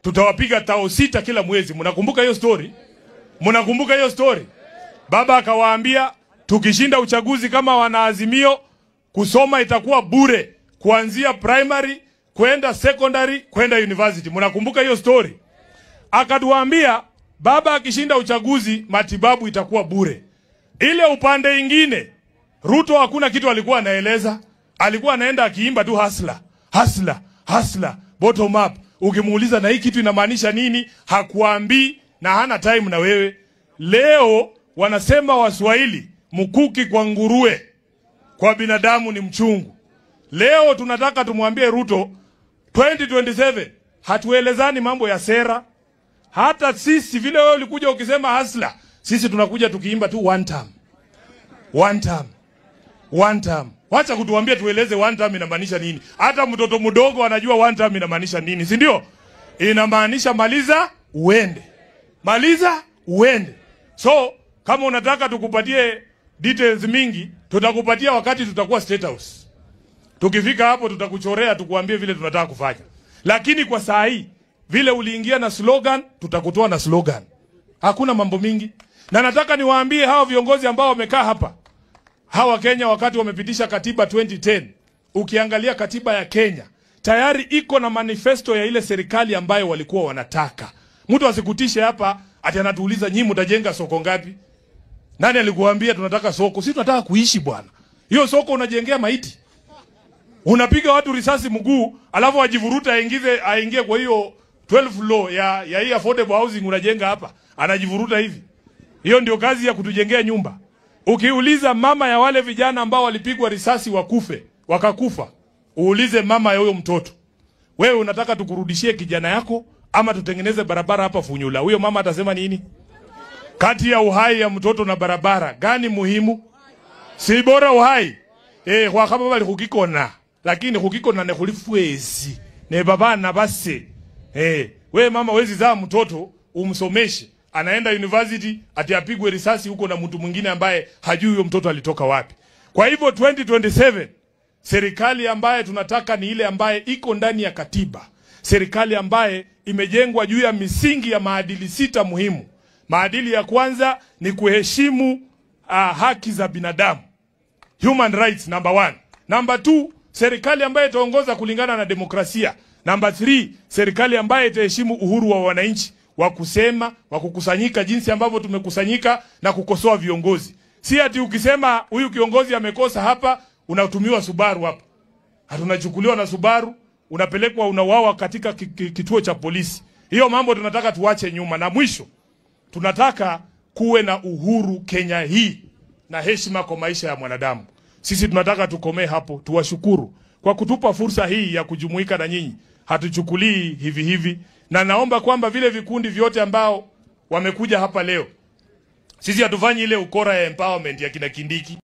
tutawapiga tao 6 kila mwezi. Mnakumbuka hiyo story? Mnakumbuka hiyo story? Baba akawaambia tukishinda uchaguzi kama wanaazimio, kusoma itakuwa bure kuanzia primary kwenda secondary kwenda university. Mnakumbuka hiyo story? Akatuambia baba akishinda uchaguzi matibabu itakuwa bure. Ile upande ingine Ruto hakuna kitu alikuwa anaeleza. Alikuwa anaenda akiimba tu hustler, hustler, hustler, bottom up. Ukimuuliza na hii kitu inamaanisha nini, hakuambii na hana time na wewe. Leo wanasema Waswahili, mkuki kwa nguruwe, kwa binadamu ni mchungu. Leo tunataka tumwambie Ruto 2027 hatuelezani mambo ya sera. Hata sisi vile wewe ulikuja ukisema hustler, sisi tunakuja tukiimba tu one term. One term. One term. Wacha kutuambia tueleze one term inamaanisha nini. Hata mtoto mdogo anajua one term inamaanisha nini, si ndio? Inamaanisha maliza uende. Maliza uende. So, kama unataka tukupatie details mingi, tutakupatia wakati tutakuwa State House. Tukifika hapo tutakuchorea tukuambie vile tunataka kufanya. Lakini kwa saa hii vile uliingia na slogan, tutakutoa na slogan. Hakuna mambo mingi. Na nataka niwaambie hao viongozi ambao wamekaa hapa. Hawa Kenya wakati wamepitisha katiba 2010, ukiangalia katiba ya Kenya, tayari iko na manifesto ya ile serikali ambayo walikuwa wanataka. Mtu asikutishe hapa ati anatuuliza nyinyi mtajenga soko ngapi? Nani alikuambia tunataka soko? Sisi tunataka kuishi bwana. Hiyo soko unajengea maiti. Unapiga watu risasi mguu, alafu ajivuruta aingie kwa hiyo 12 floor ya hii affordable housing unajenga hapa. Anajivuruta hivi. Hiyo ndio kazi ya kutujengea nyumba. Ukiuliza mama ya wale vijana ambao walipigwa risasi wakakufa, uulize mama ya huyo mtoto, wewe unataka tukurudishie kijana yako ama tutengeneze barabara hapa Funyula? Huyo mama atasema nini? Kati ya uhai ya mtoto na barabara, gani muhimu? Si bora uhai? Kwa kama bali kukikona, lakini kukikona ne kulifwezi. Ne baba na base. Wewe mama wezi za mtoto umsomeshe, anaenda university ati apigwe risasi huko na mtu mwingine ambaye hajui huyo mtoto alitoka wapi. Kwa hivyo 2027 serikali ambaye tunataka ni ile ambaye iko ndani ya katiba. Serikali ambaye imejengwa juu ya misingi ya maadili 6 muhimu. Maadili ya kwanza ni kuheshimu haki za binadamu. Human rights number 1. Number 2, serikali ambaye itaongoza kulingana na demokrasia. Number 3, serikali ambaye itaheshimu uhuru wa wananchi wa kusema, wa kukusanyika jinsi ambavyo tumekusanyika na kukosoa viongozi. Si ati ukisema huyu kiongozi amekosa hapa, unatumiwa Subaru hapa. Hatunachukuliwa na Subaru, unapelekwa unawawa katika kituo cha polisi. Hiyo mambo tunataka tuache nyuma. Na mwisho, tunataka kuwe na uhuru Kenya hii na heshima kwa maisha ya mwanadamu. Sisi tunataka tukomee hapo. Tuwashukuru kwa kutupa fursa hii ya kujumuika na nyinyi. Hatuchukulii hivi hivi. Na naomba kwamba vile vikundi vyote ambao wamekuja hapa leo, sisi hatufanyi ile ukora ya empowerment ya kina Kindiki.